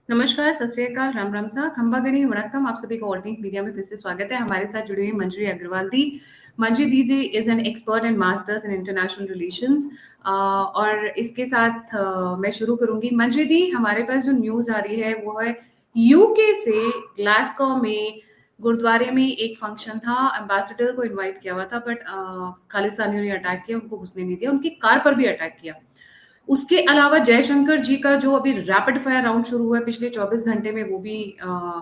नमस्कार, सत श्री अकाल, राम राम सा, खंबा गणी वणक्कम। आप सभी को ऑल्टरनेट मीडिया में फिर से स्वागत है। हमारे साथ जुड़ी हुई मंजरी अग्रवाल दी। मंजरी दी ji is an expert and masters in international relations. और इसके साथ मैं शुरू करूंगी। मंजरी दी, हमारे पास जो न्यूज आ रही है वो है यूके से ग्लासगो में गुरुद्वारे में एक फंक्शन था। एम्बेसडर को इनवाइट किया हुआ था, बट खालिस्तानियों ने अटैक किया, उनको घुसने नहीं दिया, उनकी कार पर भी अटैक किया। उसके अलावा जयशंकर जी का जो अभी रैपिड फायर राउंड शुरू हुआ है पिछले 24 घंटे में, वो भी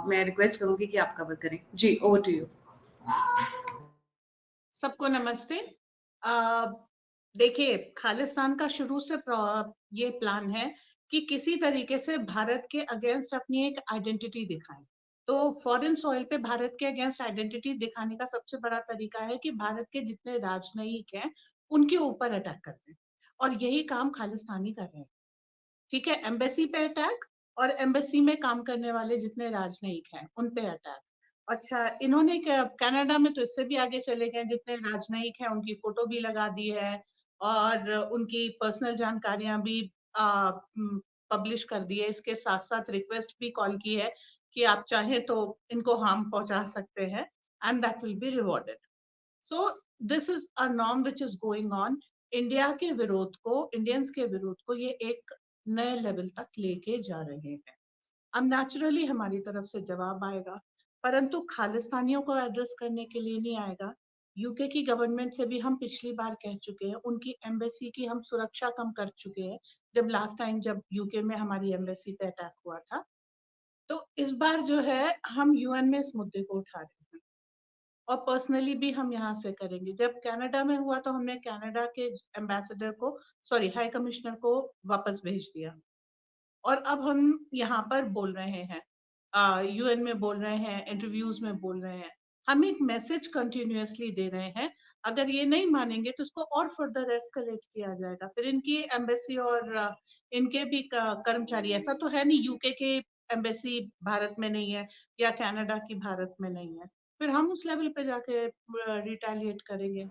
मैं रिक्वेस्ट करूंगी कि आप कवर करें। जी, ओवर टू यू। सबको नमस्ते। देखिए, खालिस्तान का शुरू से ये प्लान है कि किसी तरीके से भारत के अगेंस्ट अपनी एक आइडेंटिटी दिखाएं। तो फॉरेन सॉइल पे भारत के अगेंस्ट आइडेंटिटी दिखाने का सबसे बड़ा तरीका है कि भारत के जितने राजनयिक हैं उनके ऊपर अटैक करते हैं, और यही काम खालिस्तानी कर रहे हैं। ठीक है, एम्बेसी पे अटैक और एम्बेसी में काम करने वाले जितने राजनयिक हैं उन पे अटैक। अच्छा, इन्होंने कनाडा में तो इससे भी आगे चले गए, जितने राजनयिक हैं उनकी फोटो भी लगा दी है और उनकी पर्सनल जानकारियां भी पब्लिश कर दी है। इसके साथ साथ रिक्वेस्ट भी कॉल की है कि आप चाहें तो इनको हार्म पहुंचा सकते हैं and that will be rewarded. So this is a norm which is going on. India के विरोध को, इंडियंस के विरोध को ये एक नए लेवल तक लेके जा रहे हैं। अब नेचुरली हमारी तरफ से जवाब आएगा, परंतु खालिस्तानियों को एड्रेस करने के लिए नहीं आएगा। यूके की गवर्नमेंट से भी हम पिछली बार कह चुके हैं, उनकी एम्बेसी की हम सुरक्षा कम कर चुके हैं जब लास्ट टाइम जब यूके में हमारी एम्बेसी पे अटैक हुआ था। तो इस बार जो है हम यूएन में इस मुद्दे को उठा रहे हैं और पर्सनली भी हम यहाँ से करेंगे। जब कनाडा में हुआ तो हमने कनाडा के एम्बेसडर को, सॉरी, हाई कमिश्नर को वापस भेज दिया, और अब हम यहाँ पर बोल रहे हैं, यूएन में बोल रहे हैं, इंटरव्यूज में बोल रहे हैं। हम एक मैसेज कंटिन्यूअसली दे रहे हैं। अगर ये नहीं मानेंगे तो इसको और फर्दर एस्केलेट किया जाएगा। फिर इनकी एम्बेसी और इनके भी कर्मचारी, ऐसा तो है नहीं यूके के एम्बेसी भारत में नहीं है या कनाडा की भारत में नहीं है, फिर हम उस लेवल पे जाके रिटेलिएट करेंगे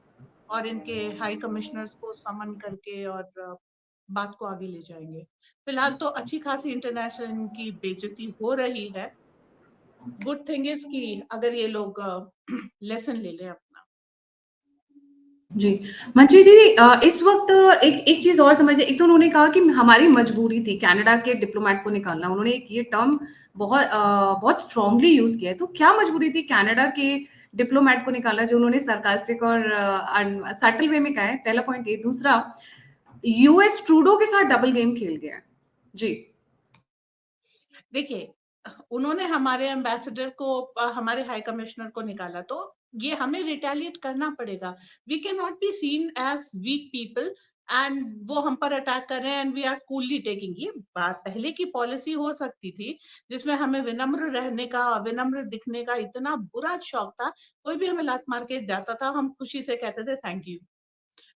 और इनके हाई कमिश्नर्स को समन करके और बात को आगे ले जाएंगे। फिलहाल तो अच्छी खासी इंटरनेशनल की बेइज्जती हो रही है। गुड थिंग इज कि अगर ये लोग लेसन ले लें अपना। जी, मंची दीदी, इस वक्त एक एक चीज और समझिए। एक तो उन्होंने कहा कि हमारी मजबूरी थी कनाडा के डिप्लोमेट को निकालना। उन्होंने एक ये टर्म बहुत स्ट्रांगली यूज किया है। तो क्या मजबूरी थी कनाडा के डिप्लोमेट को निकालना, जो उन्होंने सरकास्टिक और सटल वे में कहा है? पहला पॉइंट ये। दूसरा, यूएस ट्रूडो के साथ डबल गेम खेल गया है। जी, देखिए, उन्होंने हमारे एम्बेसडर को, हमारे हाई कमिश्नर को निकाला, तो ये हमें रिटेलिएट करना पड़ेगा। We can not be seen as weak people and वो हम पर अटैक कर रहे हैं and we are coolly taking. ये बात पहले की पॉलिसी हो सकती थी जिसमें हमें विनम्र रहने का, विनम्र दिखने का इतना बुरा शौक था, कोई भी हमें लात मार के जाता था, हम खुशी से कहते थे थैंक यू।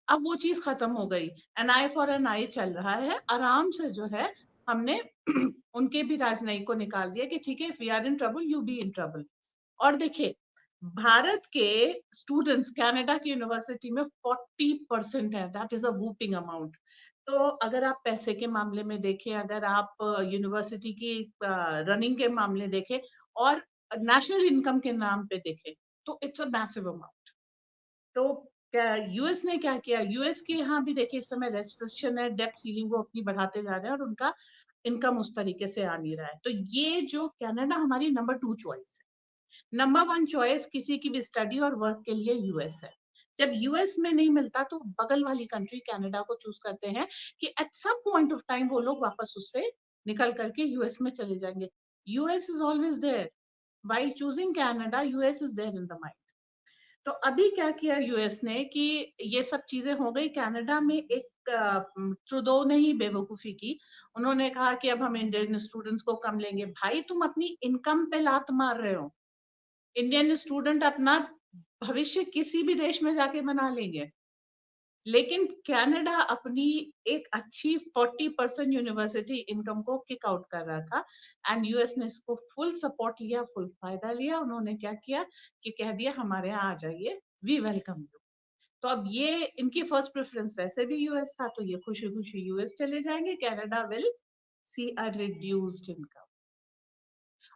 अब वो चीज खत्म हो गई, एन आई फॉर एन आई चल रहा है। आराम से जो है हमने उनके भी राजनयिक को निकाल दिया कि ठीक है, if we are in trouble you be in trouble. और देखिए, भारत के स्टूडेंट्स कनाडा की यूनिवर्सिटी में 40% है, that is a whooping amount. तो अगर आप पैसे के मामले में देखें, अगर आप यूनिवर्सिटी की रनिंग के मामले देखें और नेशनल इनकम के नाम पे देखें, तो इट्स अ मैसिव अमाउंट। तो यूएस ने क्या किया, यूएस के यहाँ भी देखिए इस समय रेस्ट्रिक्शन है, डेप्ट सीलिंग वो अपनी बढ़ाते जा रहे हैं और उनका इनकम उस तरीके से आ नहीं रहा है। तो ये जो कनाडा हमारी नंबर 2 चॉइस है। नंबर 1 चॉइस किसी की भी स्टडी और वर्क के लिए यूएस है। जब यूएस में नहीं मिलता तो बगल वाली कंट्री कनाडा को चूज करते हैं कि at some point of time वो लोग वापस उससे निकल करके यूएस में चले जाएंगे। US is always there, while choosing Canada, US is there in the mind। तो अभी क्या किया यूएस ने कि ये सब चीजें हो गई, कनाडा में एक ट्रूडो ने ही बेवकूफी की। उन्होंने कहा कि अब हम इंडियन स्टूडेंट्स को कम लेंगे। भाई, तुम अपनी इनकम पे लात मार रहे हो। इंडियन स्टूडेंट अपना भविष्य किसी भी देश में जाके बना लेंगे, लेकिन कनाडा अपनी एक अच्छी 40% यूनिवर्सिटी इनकम को किक आउट कर रहा था एंड यूएस ने इसको फुल सपोर्ट लिया, फुल फायदा लिया। उन्होंने क्या किया कि कह दिया हमारे यहाँ आ जाइए, वी वेलकम यू। तो अब ये इनकी फर्स्ट प्रेफरेंस वैसे भी यूएस था, तो ये खुशी खुशी यूएस चले जाएंगे। Canada will see a reduced income.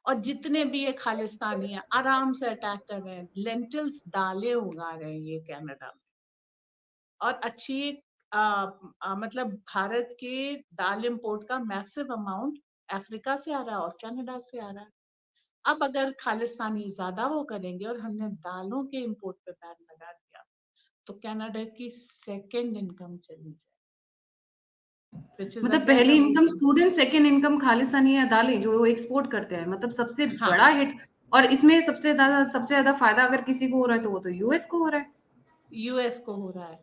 और जितने भी ये खालिस्तानी है आराम से अटैक कर रहे हैं, लेंटिल्स दालें उगा रहे हैं ये कनाडा में। और अच्छी मतलब भारत के दाल इंपोर्ट का मैसिव अमाउंट अफ्रीका से आ रहा है और कनाडा से आ रहा है। अब अगर खालिस्तानी ज्यादा वो करेंगे और हमने दालों के इंपोर्ट पे बैन लगा दिया तो कनाडा की सेकंड इनकम चली जाए, which is मतलब again पहली a income big student, second income Khalistani या दालें जो वो एक्सपोर्ट करते हैं, मतलब सबसे हाँ बड़ा हिट। और इसमें सबसे ज्यादा फायदा अगर किसी को हो रहा है तो वो तो यूएस को हो रहा है। यूएस को हो रहा है।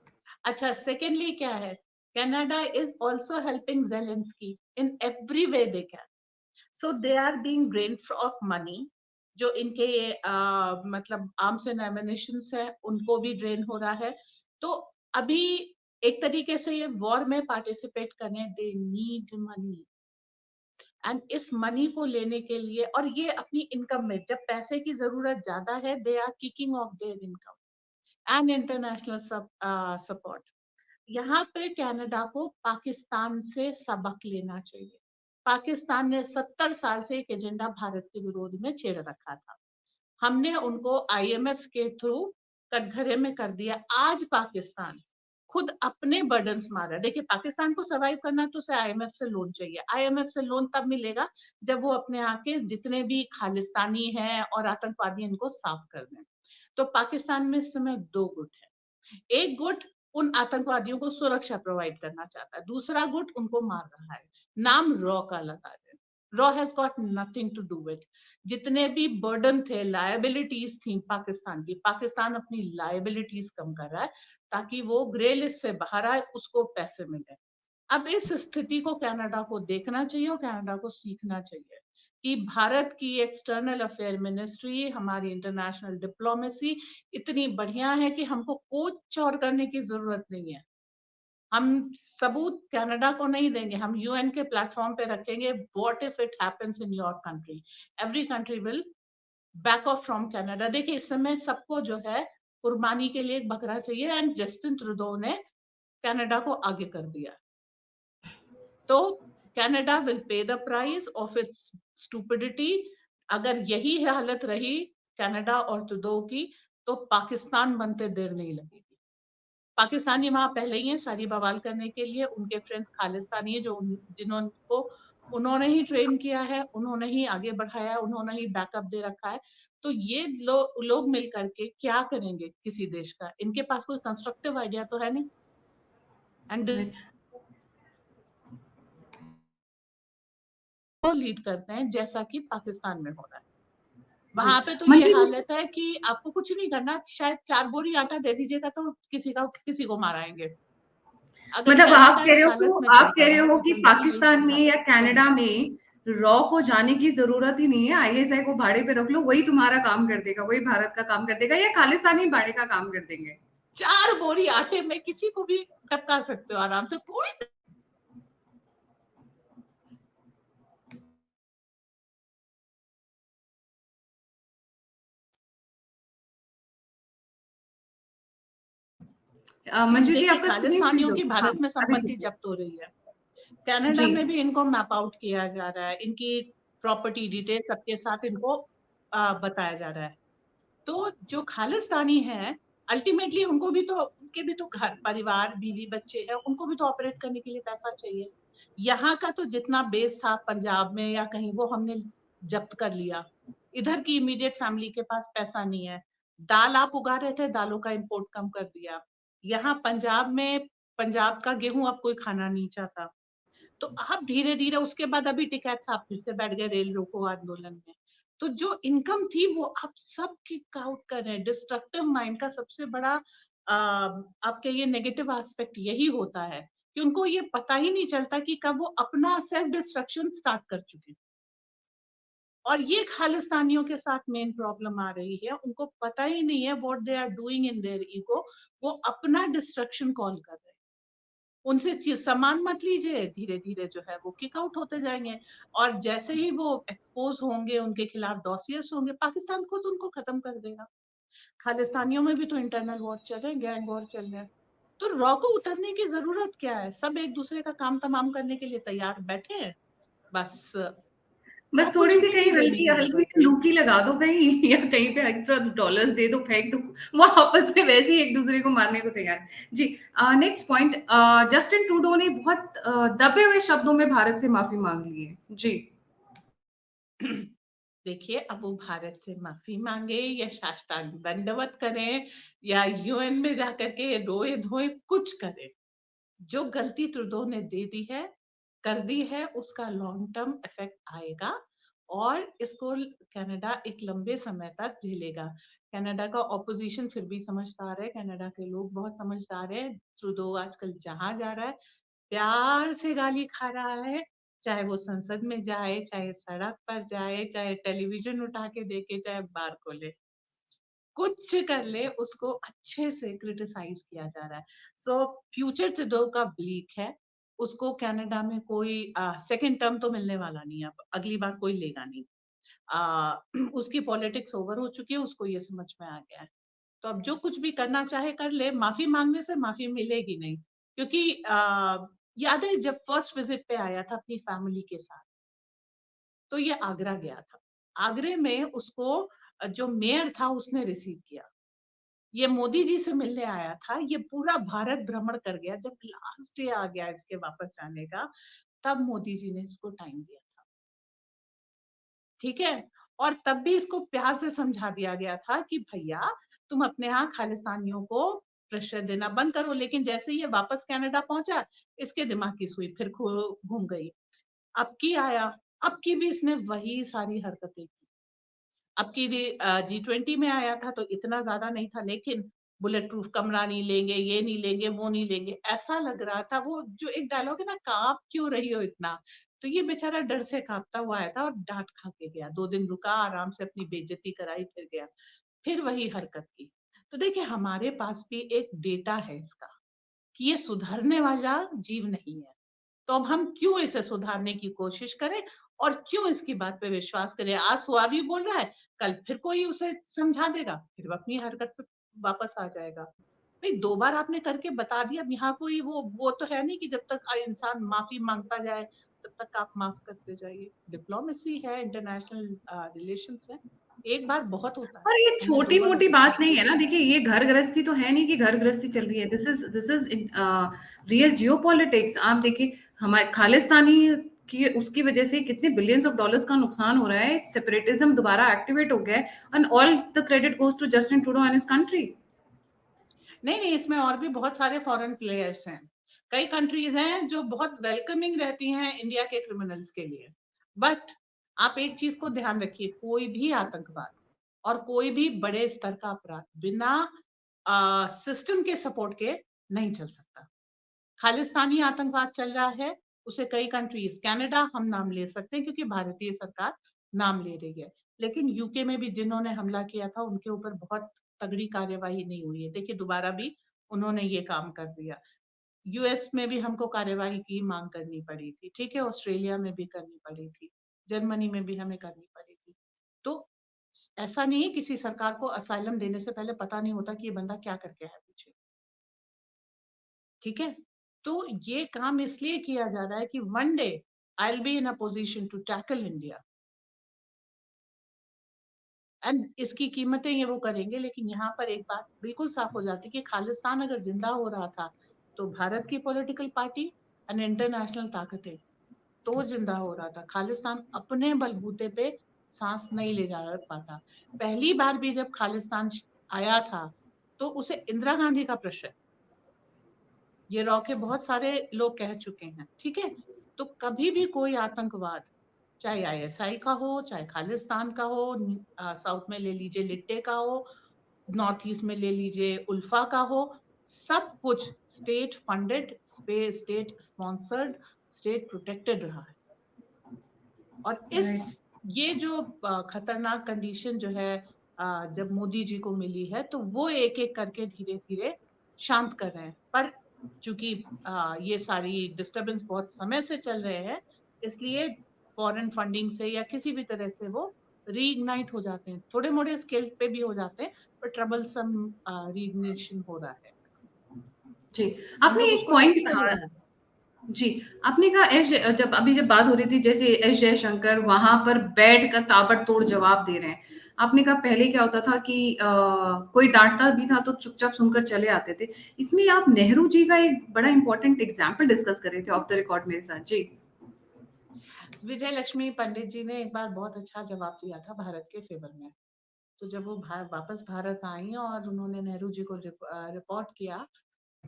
अच्छा, सेकेंडली क्या है, Canada is also helping Zelensky in every way they can, so they are being drained of money. जो इनके मतलब आर्म्स एंड एमिनिशन है उनको भी ड्रेन हो रहा है। तो अभी एक तरीके से ये वॉर में पार्टिसिपेट करने, दे नीड मनी, एंड इस मनी को लेने के लिए और ये अपनी इनकम में जब पैसे की जरूरत ज्यादा है, they are kicking off their income and international support. यहाँ पे कनाडा को पाकिस्तान से सबक लेना चाहिए। पाकिस्तान ने 70 साल से एक एजेंडा भारत के विरोध में छेड़ रखा था, हमने उनको आईएमएफ के थ्रू कटघरे में कर दिया। आज पाकिस्तान खुद अपने बर्डन्स मार रहा है। देखिए, पाकिस्तान को सर्वाइव करना तो उसे आईएमएफ से लोन चाहिए। आईएमएफ से लोन तब मिलेगा जब वो अपने आके जितने भी खालिस्तानी हैं और आतंकवादी इनको साफ कर दें। तो पाकिस्तान में इस समय दो गुट है। एक गुट उन आतंकवादियों को सुरक्षा प्रोवाइड करना चाहता है, दूसरा गुट उनको मार रहा है। नाम रॉ का लगा है। रॉ has got nothing to do with. जितने भी बर्डन थे, लायबिलिटीज थी पाकिस्तान की, पाकिस्तान अपनी लायबिलिटीज कम कर रहा है ताकि वो ग्रे लिस्ट से बाहर आए, उसको पैसे मिले। अब इस स्थिति को कनाडा को देखना चाहिए और कनाडा को सीखना चाहिए कि भारत की एक्सटर्नल अफेयर मिनिस्ट्री, हमारी इंटरनेशनल डिप्लोमेसी इतनी बढ़िया है कि हमको कोच चौर करने की जरूरत नहीं है। हम सबूत कनाडा को नहीं देंगे, हम यूएन के प्लेटफॉर्म पे रखेंगे। What if it happens in your country, every country will back of from Canada. देखिए, इस समय सबको जो है कुर्बानी के लिए एक बकरा चाहिए, एंड जस्टिन ट्रूडो ने कनाडा को आगे कर दिया। तो Canada will pay the price of its stupidity. अगर यही हालत रही कनाडा और ट्रूडो की तो पाकिस्तान बनते देर नहीं लगेगी। पाकिस्तानी वहां पहले ही है सारी बवाल करने के लिए। उनके फ्रेंड्स खालिस्तानी है जो जिन्होंने उन्होंने ही ट्रेन किया है, उन्होंने ही आगे बढ़ाया, उन्होंने ही बैकअप दे रखा है। तो ये लोग मिल करके क्या करेंगे किसी देश का? इनके पास कोई कंस्ट्रक्टिव आइडिया तो है नहीं, एंड लीड करते हैं जैसा कि पाकिस्तान में हो रहा है। जी वहां पे तो ये मंजी, हालत है कि आपको कुछ नहीं करना, शायद 4 बोरी आटा दे दीजिएगा तो किसी को माराएंगे। अगर मतलब आप कनाडा कह रहे इस हो हालत में आप कह चलता रहे रहा हो तो कि जल्दी ही यही पाकिस्तान सब में या हालत कनाडा होगी। में रॉ को जाने की जरूरत ही नहीं है, आईएसआई को भाड़े पे रख लो, वही तुम्हारा काम कर देगा, वही भारत का काम कर देगा, या खालिस्तानी भाड़े का काम कर देंगे? 4 बोरी आटे में किसी को भी टपका सकते हो आराम से, कोई मंजू दी, देखिए, आपका स्क्रीन फ्रीज खालिस्तानियों हो की गया। हाँ, भारत में अभी संपत्ति ठीक है। जब्त हो रही है। कनाडा जी में भी इनको मैप आउट किया जा रहा है, इनकी प्रॉपर्टी डिटेल सबके साथ इनको बताया जा रहा है। तो जो खालिस्तानी है, अल्टीमेटली उनके भी तो घर परिवार बीवी बच्चे हैं, उनको भी तो ऑपरेट करने के लिए पैसा चाहिए। यहाँ का तो जितना बेस था पंजाब में या कहीं, वो हमने जब्त कर लिया। इधर की इमीडिएट फैमिली के पास पैसा नहीं है। दाल आप उगा रहे थे, दालों का इंपोर्ट कम कर दिया। यहाँ पंजाब में पंजाब का गेहूं अब कोई खाना नहीं चाहता। तो आप धीरे धीरे उसके बाद अभी टिकैत साहब फिर से बैठ गए रेल रोको आंदोलन में। तो जो इनकम थी वो आप सब किक आउट कर रहे हैं। डिस्ट्रक्टिव माइंड का सबसे बड़ा आपके ये नेगेटिव एस्पेक्ट यही होता है कि उनको ये पता ही नहीं चलता कि कब वो अपना सेल्फ डिस्ट्रक्शन स्टार्ट कर चुके। और ये खालिस्तानियों के साथ मेन प्रॉब्लम आ रही है, उनको पता ही नहीं है what they are doing in their ego. वो अपना डिस्ट्रक्शन कॉल कर रहे हैं। उनसे चीज सामान मत लीजिए, धीरे धीरे जो है वो किक आउट होते जाएंगे। और जैसे ही वो एक्सपोज होंगे, उनके खिलाफ डॉसियर्स होंगे, पाकिस्तान खुद उनको खत्म कर देगा। खालिस्तानियों में भी तो इंटरनल वॉर चल रहे हैं, गैंग वॉर चल रहे हैं। तो रॉ को उतरने की जरूरत क्या है? सब एक दूसरे का काम तमाम करने के लिए तैयार बैठे हैं, बस बस और थोड़ी कुछ सी भी कहीं नहीं देने हल्की की हल्की जरूरत सी है। लूकी लगा दो कहीं, या कहीं पे एक्स्ट्रा डॉलर्स दे दो, फेंक दो, वो आपस में वैसे ही एक दूसरे को मारने को तैयार है। जी, नेक्स्ट पॉइंट, जस्टिन ट्रूडो ने बहुत दबे हुए शब्दों में भारत से माफी मांग ली है। जी। देखिए, अब वो भारत से माफी मांगे या साष्टांग दंडवत करें या यूएन में जाकर के रोए धोए कुछ करें, जो गलती ट्रूडो ने दे दी है, कर दी है, उसका लॉन्ग टर्म इफेक्ट आएगा और इसको कनाडा एक लंबे समय तक झेलेगा। कनाडा का ऑपोजिशन फिर भी समझदार है, कनाडा के लोग बहुत समझदार है। ट्रूडो आजकल जहां जा रहा है प्यार से गाली खा रहा है, चाहे वो संसद में जाए, चाहे सड़क पर जाए, चाहे टेलीविजन उठा के देखे, चाहे बार खोले, कुछ कर ले उसको अच्छे से क्रिटिसाइज किया जा रहा है। सो फ्यूचर ट्रूडो का ब्लीक है, उसको कनाडा में कोई सेकंड टर्म तो मिलने वाला नहीं है, अब अगली बार कोई लेगा नहीं। उसकी पॉलिटिक्स ओवर हो चुकी है, उसको ये समझ में आ गया है। तो अब जो कुछ भी करना चाहे कर ले, माफी मांगने से माफी मिलेगी नहीं, क्योंकि याद है जब फर्स्ट विजिट पे आया था अपनी फैमिली के साथ, तो ये आगरा गया था। आगरे में उसको जो मेयर था उसने रिसीव किया। ये मोदी जी से मिलने आया था, ये पूरा भारत भ्रमण कर गया। जब लास्ट डे आ गया इसके वापस जाने का, तब मोदी जी ने इसको टाइम दिया था, ठीक है। और तब भी इसको प्यार से समझा दिया गया था कि भैया तुम अपने यहाँ खालिस्तानियों को प्रेशर देना बंद करो। लेकिन जैसे ही ये वापस कनाडा पहुंचा, इसके दिमाग की सुई फिर घूम गई। अब की आया, अब की भी इसने वही सारी हरकतें की। अब की G20 में आया था तो इतना ज्यादा नहीं था, लेकिन बुलेट प्रूफ कमरा नहीं लेंगे, ये नहीं लेंगे, वो नहीं लेंगे, ऐसा लग रहा था। वो जो एक डायलॉग है ना, कांप क्यों रही हो इतना, तो ये बेचारा डर से कांपता हुआ आया था और डांट खा के गया। 2 दिन रुका, आराम से अपनी बेइज्जती कराई, फिर गया, फिर वही हरकत की। तो देखिए, हमारे पास भी एक डेटा है इसका कि ये सुधरने वाला जीव नहीं है। तो अब हम क्यों इसे सुधारने की कोशिश करें और क्यों इसकी बात पे विश्वास करें। आज स्वाभी बोल रहा है, कल फिर कोई उसे समझा देगा, फिर वो अपनी हरकत पे वापस आ जाएगा। भाई 2 बार आपने करके बता दिया, अब यहाँ कोई वो तो है नहीं कि जब तक इंसान माफी मांगता जाए तब तक आप माफ करते जाइए। डिप्लोमेसी है, इंटरनेशनल रिलेशंस है, एक बार बहुत होता है, और ये हमने छोटी 2 बार मोटी नहीं बात किया। नहीं है ना। देखिए, ये घर गृहस्थी तो है नहीं कि घर गृहस्थी चल रही है। This is real Jio politics. आप देखिए, हमारे खालिस्तानी की उसकी वजह से कितने बिलियंस ऑफ डॉलर्स का नुकसान हो रहा है। सेपरेटिज्म दोबारा एक्टिवेट हो गया है, and all the credit goes to Justin Trudeau and his country. नहीं नहीं, इसमें और भी बहुत सारे फॉरेन प्लेयर्स हैं। कई कंट्रीज हैं जो बहुत वेलकमिंग रहती हैं इंडिया के क्रिमिनल्स के लिए। बट आप एक चीज को ध्यान रखिए, कोई भी आतंकवाद और कोई भी बड़े स्तर का अपराध बिना सिस्टम के सपोर्ट के नहीं चल सकता। खालिस्तानी आतंकवाद चल रहा है, उसे कई कंट्रीज, कनाडा हम नाम ले सकते हैं क्योंकि भारतीय सरकार नाम ले रही है, लेकिन यूके में भी जिन्होंने हमला किया था उनके ऊपर बहुत तगड़ी कार्यवाही नहीं हुई है। देखिए, दोबारा भी उन्होंने ये काम कर दिया। यूएस में भी हमको कार्यवाही की मांग करनी पड़ी थी, ठीक है, ऑस्ट्रेलिया में भी करनी पड़ी थी, जर्मनी में भी हमें करनी पड़ी थी। तो ऐसा नहीं है, किसी सरकार को असाइलम देने से पहले पता नहीं होता कि ये बंदा क्या करके है पीछे, ठीक है। तो ये काम इसलिए किया जा रहा है कि one day I will be in a position to tackle India, and इसकी कीमतें ये वो करेंगे। लेकिन यहाँ पर एक बात बिल्कुल साफ हो जाती है कि खालिस्तान अगर जिंदा हो रहा था तो भारत की पॉलिटिकल पार्टी एंड इंटरनेशनल ताकतें तो जिंदा हो रहा था। खालिस्तान अपने बलबूते पे सांस नहीं ले जा पाता। पहली बार भी जब खालिस्तान आया था तो उसे इंदिरा गांधी का प्रेशर, ये रॉ के बहुत सारे लोग कह चुके हैं, ठीक है। तो कभी भी कोई आतंकवाद, चाहे आईएसआई का हो, चाहे खालिस्तान का हो, साउथ में ले लीजिए लिट्टे का हो, नॉर्थ ईस्ट में ले लीजिए उल्फा का हो, सब कुछ state funded, state sponsored, state protected रहा है। और इस राइट। ये जो खतरनाक कंडीशन जो है जब मोदी जी को मिली है, तो वो एक एक करके धीरे धीरे शांत कर रहे हैं। पर चूंकि ये सारी डिस्टरबेंस बहुत समय से चल रहे हैं, इसलिए फॉरेन फंडिंग से या किसी भी तरह से वो रीइग्नाइट हो जाते हैं, थोड़े मोड़े स्केल पे भी हो जाते हैं, पर ट्रबलसम रीइग्निशन हो रहा है। जी, हम आपने लोग एक उसको पॉइंट हैंडल कहा, करने लगे। जी, आपने कहा जब बात हो रही थी जैसे एस जयशंकर वहाँ पर बैठकर ताबड़तोड़ जवाब दे रहे हैं। आपने कहा पहले क्या होता था कि कोई डाँटता भी था तो चुपचाप सुनकर चले आते थे। इसमें आप नेहरू जी का एक बड़ा इम्पोर्टेंट एग्ज़ाम्पल डिस्कस कर रहे थे ऑफ द रिकॉर्ड मेरे साथ। जी। विजय लक्ष्मी पंडित जी ने एक बार बहुत अच्छा जवाब दिया था भारत के फेवर में। तो जब वो वापस भारत आई और उन्होंने नेहरू जी को रिपोर्ट किया,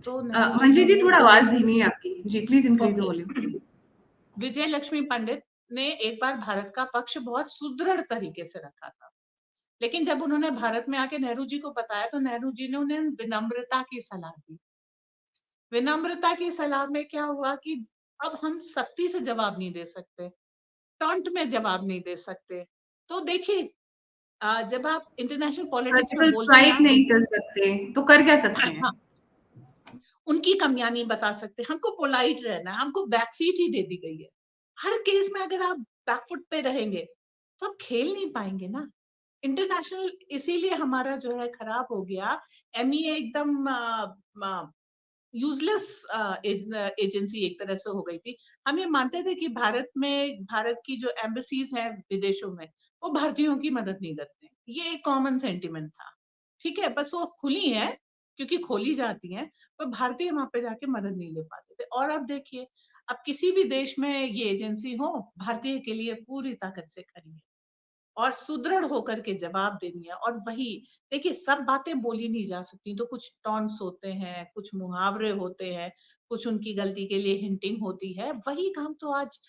तो नेहरू जी मंजीत ने जी वो थोड़ा दो आवाज़ धीमी है आपकी। जी, please increase the okay volume. Vijay Lakshmi Pandit ने एक बार भारत का पक्ष बहुत सुदृढ़ तरीके से रखा था। लेकिन जब उन्होंने भारत में आके नेहरू जी को बताया, तो नेहरू जी ने उन्हें विनम्रता की सलाह दी। विनम्रता की सलाह में क्या हुआ कि अब हम सख्ती से जवाब नहीं दे सकते, टॉन्ट में जवाब नहीं दे सकते। तो देखिए, जब आप इंटरनेशनल पॉलिटिक्स में सर्जिकल बोलते हैं स्ट्राइक ना, नहीं कर सकते, तो कर क्या सकते हैं? हाँ, उनकी कमियां नहीं बता सकते, हमको पोलाइट रहना है, हमको बैक सीट ही दे दी गई है। हर केस में अगर आप बैकफुट पे रहेंगे, तो आप खेल नहीं पाएंगे ना। इंटरनेशनल इसीलिए हमारा जो है खराब हो गया। एमईए एकदम यूजलेस एजेंसी एक तरह से हो गई थी। हम ये मानते थे कि भारत की जो एम्बेसीज हैं विदेशों में, वो भारतीयों की मदद नहीं करते। ये एक कॉमन सेंटिमेंट था। ठीक है, बस वो खुली है क्योंकि खोली जाती हैं, पर भारतीय वहां पे जाके मदद नहीं ले पाते थे। और अब देखिए, अब किसी भी देश में ये एजेंसी हो, भारतीय के लिए पूरी ताकत से खड़ी है और सुदृढ़ होकर के जवाब देनी है। और वही देखिए, सब बातें बोली नहीं जा सकती, तो कुछ टॉन्ट्स होते हैं, कुछ मुहावरे होते हैं, कुछ उनकी गलती के लिए हिंटिंग होती है। वही काम तो आज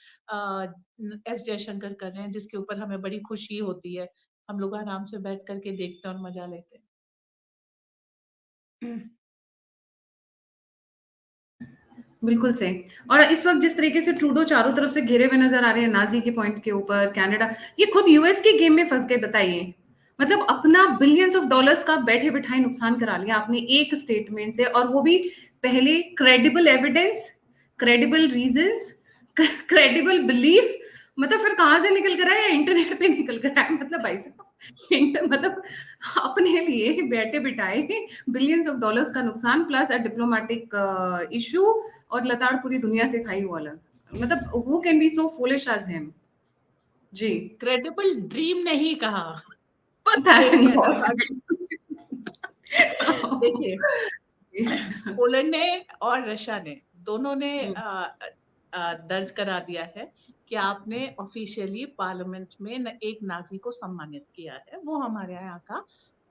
एस जयशंकर कर रहे हैं, जिसके ऊपर हमें बड़ी खुशी होती है। हम लोग आराम से बैठ करके देखते हैं और मजा लेते हैं। बिल्कुल सही। और इस वक़्त जिस तरीके से ट्रूडो चारों तरफ से घिरे हुए नज़र आ रहे हैं, नाज़ी के पॉइंट के ऊपर, कनाडा, ये खुद यूएस के गेम में फँस गए, बताइए। मतलब अपना बिलियंस ऑफ डॉलर्स का बैठे-बिठाए नुकसान करा लिया आपने एक स्टेटमेंट से, और वो भी पहले credible evidence, credible reasons, credible belief, मतलब फिर कहाँ से निकल कर आया? या इंटरनेट पे निकल कर आया? मतलब भाई साहब मतलब अपने लिए बैठे-बिठाए बिलियंस ऑफ डॉलर्स का नुकसान प्लस अ डिप्लोमैटिक इश्यू, और लताड़ पूरी दुनिया से खाई वो अलग। मतलब who can be so foolish as him? जी। क्रेडिबल ड्रीम नहीं कहा, बस ये थैंक कहना गॉड। था। देखिए, पोलैंड ने और रशिया ने दोनों ने हुँ, दर्ज करा दिया है कि आपने ऑफिशियली पार्लियामेंट में एक नाजी को सम्मानित किया है। वो हमारे यहाँ का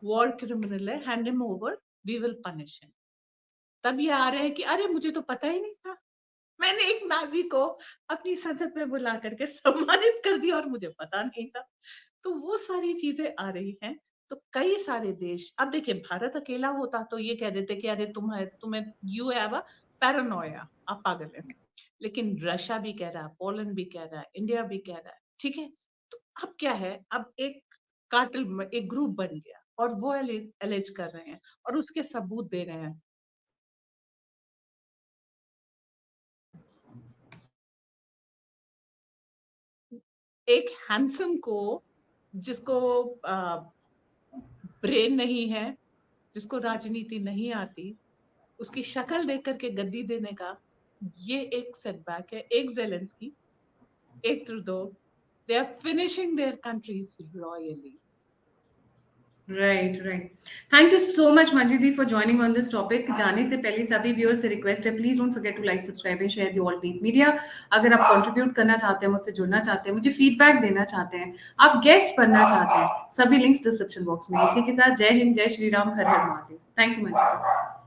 वॉर क्रिमिनल है, hand him over, we will punish him. तब ये आ रहे हैं कि अरे मुझे तो पता ही नहीं था, मैंने एक नाजी को अपनी संसद में बुला करके सम्मानित कर दिया और मुझे पता नहीं था। तो वो सारी चीजें आ रही हैं। तो कई सारे देश, अब देखिए, भारत अकेला होता तो ये कह देते कि अरे तुम्हें यू हैव अ पैरानोया, आप पागल है। लेकिन रशिया भी कह रहा है, पोलैंड भी कह रहा है, इंडिया भी कह रहा है। ठीक है, तो अब क्या है, अब एक कार्टेल, एक ग्रुप बन गया और वो एलिज कर रहे हैं और उसके सबूत दे रहे हैं। एक हैंडसम को, जिसको ब्रेन नहीं है, जिसको राजनीति नहीं आती, उसकी शक्ल देख करके गद्दी देने का ये एक सेटबैक है। एक जेलेंस्की, एक Trudeau, they are finishing their countries royally. Right, right. Thank you so much Manjeet for joining on this topic. जाने से पहले सभी व्यूअर्स से रिक्वेस्ट है, please don't forget to like, subscribe and share the all deep media. अगर आप contribute करना चाहते हैं, मुझसे जुड़ना चाहते हैं, मुझे फीडबैक देना चाहते हैं, आप गेस्ट बनना चाहते हैं, सभी लिंक्स डिस्क्रिप्शन बॉक्स में। इसी के साथ जय हिंद, जय श्री राम, हर हर महादेव। Thank you Manjeet.